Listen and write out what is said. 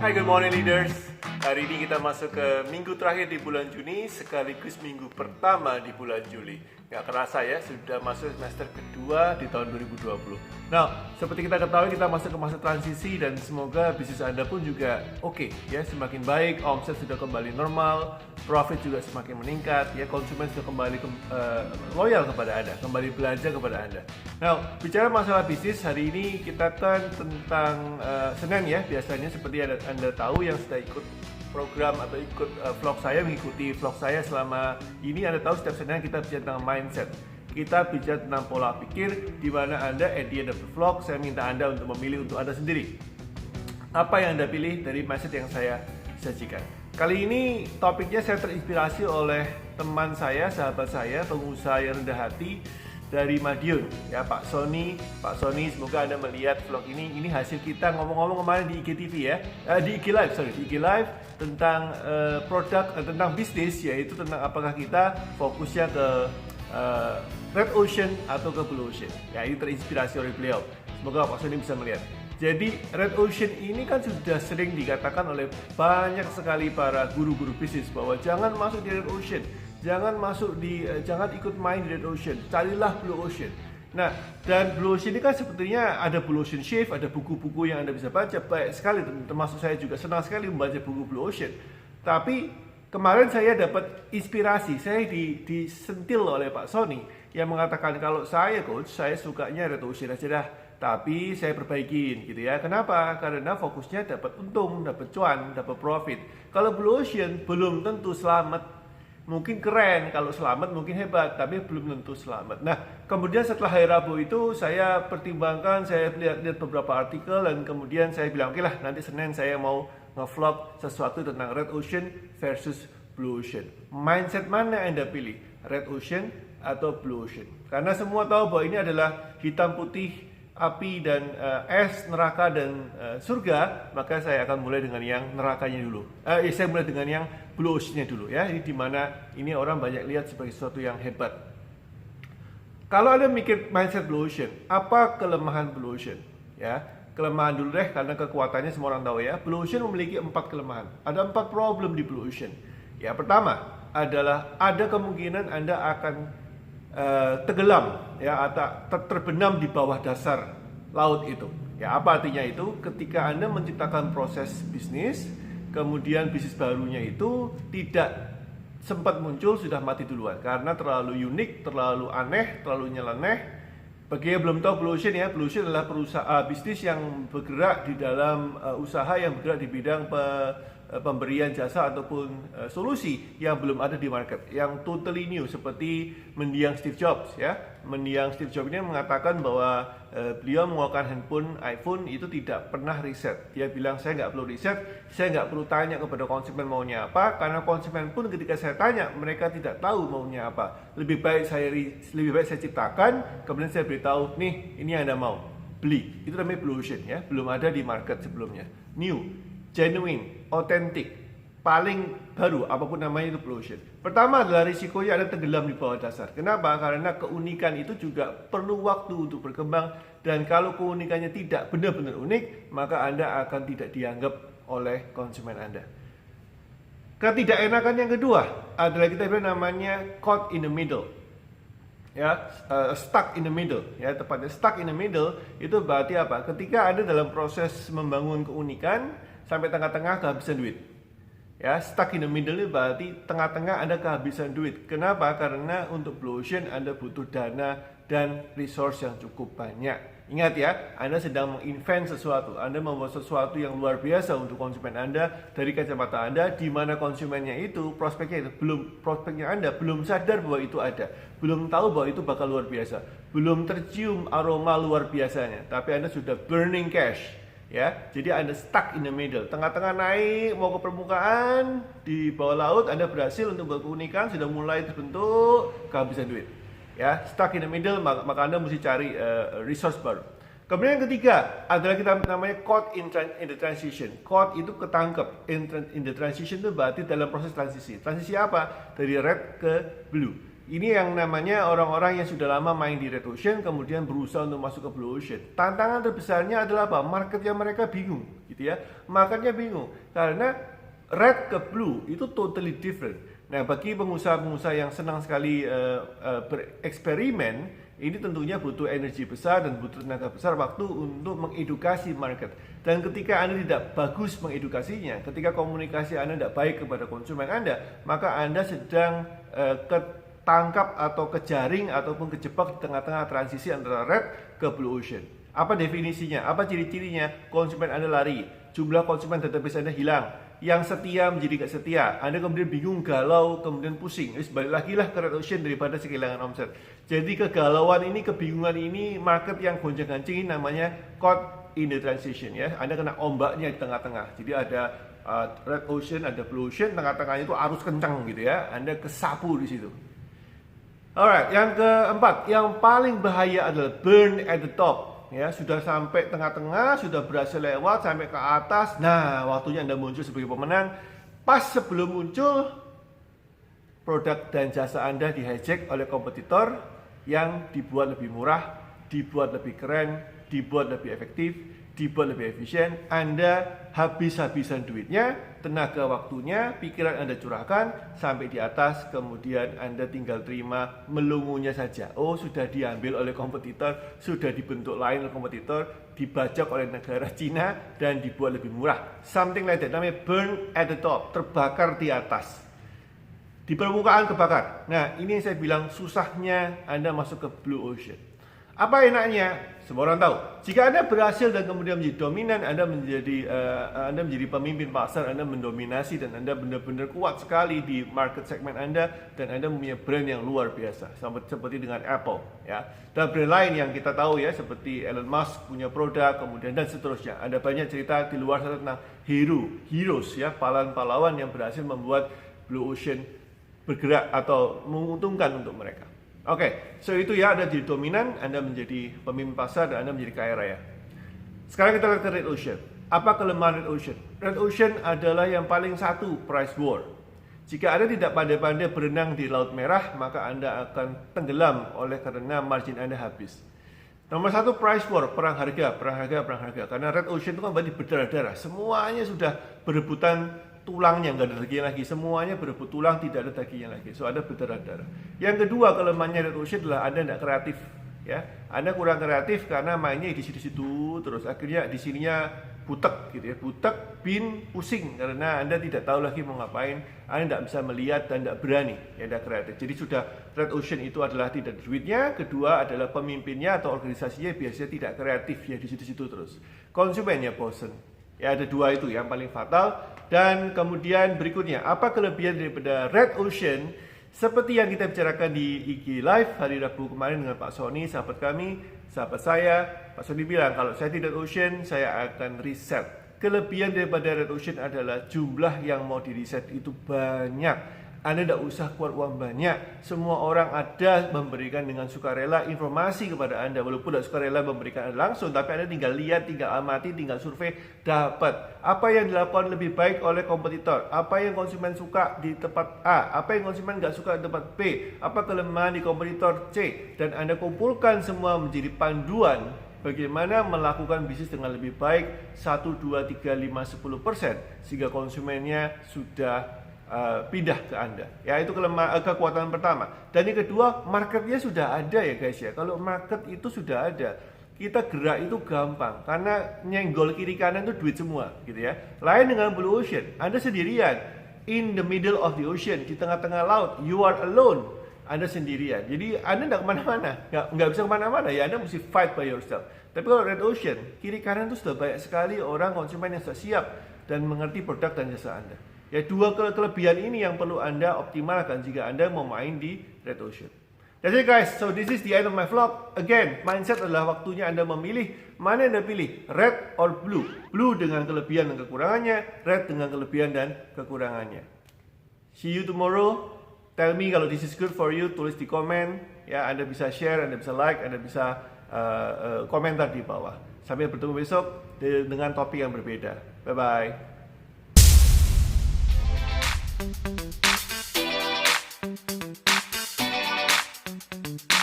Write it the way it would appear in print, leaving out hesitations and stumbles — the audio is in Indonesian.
Hai, good morning leaders. Hari ini kita masuk ke minggu terakhir di bulan Juni sekaligus minggu pertama di bulan Juli. Nggak kerasa ya, sudah masuk semester kedua di tahun 2020. Nah, seperti kita ketahui kita masuk ke masa transisi dan semoga bisnis Anda pun juga oke, ya, semakin baik, omset sudah kembali normal, profit juga semakin meningkat, ya, konsumen sudah kembali loyal kepada Anda, kembali belanja kepada Anda. Nah, bicara masalah bisnis, hari ini kita kan tentang Senin ya, biasanya seperti Anda tahu yang sudah ikut program atau ikut vlog saya, mengikuti vlog saya selama ini, Anda tahu setiap Senin kita bicara tentang mindset. Kita bicara tentang pola pikir, di mana Anda at the end of the vlog, saya minta Anda untuk memilih untuk Anda sendiri. Apa yang Anda pilih dari mindset yang saya sajikan. Kali ini topiknya saya terinspirasi oleh teman saya, sahabat saya, pengusaha yang rendah hati dari Madiun, ya, Pak Sony. Pak Sony, semoga Anda melihat vlog ini. Ini hasil kita ngomong-ngomong kemarin di IGTV ya, di IG Live, di IG Live tentang produk, tentang bisnis, yaitu tentang apakah kita fokusnya ke Red Ocean atau ke Blue Ocean. Ya, ini terinspirasi oleh beliau. Semoga Pak Sony bisa melihat. Jadi Red Ocean ini kan sudah sering dikatakan oleh banyak sekali para guru-guru bisnis bahwa jangan masuk di Red Ocean. Jangan ikut main di Red Ocean, carilah Blue Ocean. Nah, dan Blue Ocean ini kan sebetulnya ada Blue Ocean Shift, ada buku-buku yang Anda bisa baca, baik sekali, termasuk saya juga senang sekali membaca buku Blue Ocean. Tapi kemarin saya dapat inspirasi, saya disentil oleh Pak Sony yang mengatakan kalau saya coach, saya sukanya Red Ocean aja dah, tapi saya perbaikin gitu ya. Kenapa? Karena fokusnya dapat untung, dapat cuan, dapat profit. Kalau Blue Ocean belum tentu selamat. Mungkin keren, kalau selamat mungkin hebat, tapi belum tentu selamat. Nah, kemudian setelah hari Rabu itu saya pertimbangkan, saya lihat beberapa artikel dan kemudian saya bilang, oke lah, nanti Senin saya mau nge-vlog sesuatu tentang Red Ocean versus Blue Ocean. Mindset mana yang Anda pilih? Red Ocean atau Blue Ocean? Karena semua tahu bahwa ini adalah hitam putih, api dan es, neraka dan surga, maka saya akan mulai dengan yang nerakanya dulu. Saya mulai dengan yang Blue Ocean-nya dulu ya. Ini dimana ini orang banyak lihat sebagai sesuatu yang hebat. Kalau Anda mikir mindset Blue Ocean, apa kelemahan Blue Ocean? Ya, kelemahan dulu deh, karena kekuatannya semua orang tahu ya. Blue Ocean memiliki 4 kelemahan. Ada 4 problem di Blue Ocean. Ya, pertama adalah ada kemungkinan Anda akan tenggelam ya, atau terbenam di bawah dasar laut itu. Ya, apa artinya itu? Ketika Anda menciptakan proses bisnis, kemudian bisnis barunya itu tidak sempat muncul, sudah mati duluan karena terlalu unik, terlalu aneh, terlalu nyeleneh. Bagi yang belum tahu Blue Ocean ya, Blue Ocean adalah perusahaan bisnis yang bergerak di dalam usaha yang bergerak di bidang pemberian jasa ataupun solusi yang belum ada di market, yang totally new, seperti mendiang Steve Jobs ya. Mendiang Steve Jobs ini mengatakan bahwa beliau mengeluarkan handphone iPhone itu tidak pernah riset. Dia bilang, saya nggak perlu riset, saya nggak perlu tanya kepada konsumen maunya apa, karena konsumen pun ketika saya tanya mereka tidak tahu maunya apa. Lebih baik saya ciptakan, kemudian saya beritahu, nih ini yang Anda mau, beli. Itu namanya Blue Ocean ya, belum ada di market sebelumnya. New, genuine, otentik, paling baru, apapun namanya, itu Blue Ocean. Pertama adalah risikonya Anda tenggelam di bawah dasar. Kenapa? Karena keunikan itu juga perlu waktu untuk berkembang, dan kalau keunikannya tidak benar-benar unik, maka Anda akan tidak dianggap oleh konsumen Anda. Ketidakenakan yang kedua adalah kita bilang namanya caught in the middle. Ya, stuck in the middle ya, tepatnya stuck in the middle itu berarti apa? Ketika Anda dalam proses membangun keunikan sampai tengah-tengah kehabisan duit. Ya, stuck in the middle itu berarti tengah-tengah Anda kehabisan duit. Kenapa? Karena untuk Blue Ocean Anda butuh dana dan resource yang cukup banyak. Ingat ya, Anda sedang menginvent sesuatu, Anda membuat sesuatu yang luar biasa untuk konsumen Anda dari kacamata Anda, di mana konsumennya itu, prospeknya Anda belum sadar bahwa itu ada, belum tahu bahwa itu bakal luar biasa, belum tercium aroma luar biasanya, tapi Anda sudah burning cash. Ya, jadi Anda stuck in the middle, tengah-tengah naik mau ke permukaan, di bawah laut Anda berhasil untuk berkeunikan, sudah mulai terbentuk, kehabisan duit. Ya, stuck in the middle, maka Anda mesti cari resource baru. Kemudian yang ketiga adalah kita namanya caught in the transition. Caught itu ketangkep, in the transition itu berarti dalam proses transisi. Transisi apa? Dari red ke blue. Ini yang namanya orang-orang yang sudah lama main di Red Ocean kemudian berusaha untuk masuk ke Blue Ocean. Tantangan terbesarnya adalah apa? Marketnya mereka bingung, gitu ya. Marketnya bingung karena Red ke Blue itu totally different. Nah, bagi pengusaha-pengusaha yang senang sekali bereksperimen, ini tentunya butuh energi besar dan butuh tenaga besar waktu untuk mengedukasi market. Dan ketika Anda tidak bagus mengedukasinya, ketika komunikasi Anda tidak baik kepada konsumen Anda, maka Anda sedang ketangkap atau kejaring ataupun kejebak di tengah-tengah transisi antara Red ke Blue Ocean. Apa definisinya? Apa ciri-cirinya? Konsumen Anda lari, jumlah konsumen database Anda hilang, yang setia menjadi gak setia, Anda kemudian bingung, galau, kemudian pusing. Balik lagi lah ke Red Ocean daripada kehilangan omset. Jadi kegalauan ini, kebingungan ini, market yang gonjang-ganjing ini namanya caught in the transition ya. Anda kena ombaknya di tengah-tengah. Jadi ada Red Ocean, ada Blue Ocean, tengah-tengahnya itu arus kencang gitu ya. Anda kesapu di situ. Alright, yang keempat, yang paling bahaya adalah burn at the top. Ya, sudah sampai tengah-tengah, sudah berhasil lewat sampai ke atas. Nah, waktunya Anda muncul sebagai pemenang. Pas sebelum muncul, produk dan jasa Anda dihijack oleh kompetitor yang dibuat lebih murah, dibuat lebih keren, dibuat lebih efektif, dibuat lebih efisien. Anda habis-habisan duitnya, tenaga waktunya, pikiran Anda curahkan sampai di atas, kemudian Anda tinggal terima melungunya saja. Oh, sudah diambil oleh kompetitor, sudah dibentuk lain oleh kompetitor, dibajak oleh negara Cina dan dibuat lebih murah. Something like that, namanya burn at the top, terbakar di atas. Di permukaan kebakar. Nah, ini yang saya bilang susahnya Anda masuk ke Blue Ocean. Apa enaknya? Semua orang tahu. Jika Anda berhasil dan kemudian menjadi dominan, Anda menjadi pemimpin pasar, Anda mendominasi dan Anda benar-benar kuat sekali di market segmen Anda dan Anda mempunyai brand yang luar biasa, seperti dengan Apple, ya. Dan brand lain yang kita tahu ya, seperti Elon Musk punya produk, kemudian dan seterusnya. Ada banyak cerita di luar sana tentang heroes ya, pahlawan-pahlawan yang berhasil membuat Blue Ocean bergerak atau menguntungkan untuk mereka. Oke, so itu ya, Anda jadi dominan, Anda menjadi pemimpin pasar, dan Anda menjadi kaya raya. Sekarang kita lihat ke Red Ocean. Apa kelemahan Red Ocean? Red Ocean adalah yang paling satu, price war. Jika Anda tidak pandai-pandai berenang di Laut Merah, maka Anda akan tenggelam oleh karena margin Anda habis. Nomor satu, price war, perang harga. Karena Red Ocean itu kan berarti berdarah-darah. Semuanya sudah berebutan tulangnya, nggak ada dagingnya lagi. Semuanya berebut tulang, tidak ada dagingnya lagi. So, ada berdarah-darah. Yang kedua, kelemahannya Red Ocean adalah Anda tidak kreatif. Ya, Anda kurang kreatif karena mainnya di situ-situ terus. Akhirnya di sininya butek gitu ya, butek, pusing karena Anda tidak tahu lagi mau ngapain. Anda tidak bisa melihat dan tidak berani, ya, tidak kreatif. Jadi sudah Red Ocean itu adalah tidak ada duitnya. Kedua adalah pemimpinnya atau organisasinya biasanya tidak kreatif ya, di situ-situ terus. Konsumennya bosen. Ya, ada dua itu yang paling fatal. Dan kemudian berikutnya, apa kelebihan daripada Red Ocean? Seperti yang kita bicarakan di IG Live hari Rabu kemarin dengan Pak Sony, sahabat kami, sahabat saya. Pak Sony bilang, kalau saya tidak Ocean, saya akan reset. Kelebihan daripada Red Ocean adalah jumlah yang mau di reset itu banyak. Anda tidak usah keluar uang banyak. Semua orang ada memberikan dengan sukarela informasi kepada Anda. Walaupun tidak sukarela memberikan Anda langsung, tapi Anda tinggal lihat, tinggal amati, tinggal survei, dapat. Apa yang dilakukan lebih baik oleh kompetitor? Apa yang konsumen suka di tempat A? Apa yang konsumen nggak suka di tempat B? Apa kelemahan di kompetitor C? Dan Anda kumpulkan semua menjadi panduan bagaimana melakukan bisnis dengan lebih baik 1, 2, 3, 5, 10% sehingga konsumennya sudah pindah ke Anda. Ya, itu kekuatan pertama. Dan yang kedua, marketnya sudah ada ya guys ya. Kalau market itu sudah ada, kita gerak itu gampang karena nyenggol kiri kanan itu duit semua gitu ya. Lain dengan Blue Ocean, Anda sendirian in the middle of the ocean, di tengah-tengah laut, you are alone. Anda sendirian. Jadi Anda tidak kemana-mana, nggak bisa kemana-mana ya. Anda mesti fight by yourself. Tapi kalau Red Ocean, kiri kanan itu sudah banyak sekali orang konsumen yang sudah siap dan mengerti produk dan jasa Anda. Ya, dua kelebihan ini yang perlu Anda optimalkan jika Anda mau main di Red Ocean. That's it guys, so this is the end of my vlog. Again, mindset adalah waktunya Anda memilih mana Anda pilih, red or blue. Blue dengan kelebihan dan kekurangannya, red dengan kelebihan dan kekurangannya. See you tomorrow. Tell me kalau this is good for you, tulis di komen. Ya, Anda bisa share, Anda bisa like, Anda bisa komentar di bawah. Sampai bertemu besok dengan topik yang berbeda. Bye-bye. Bye.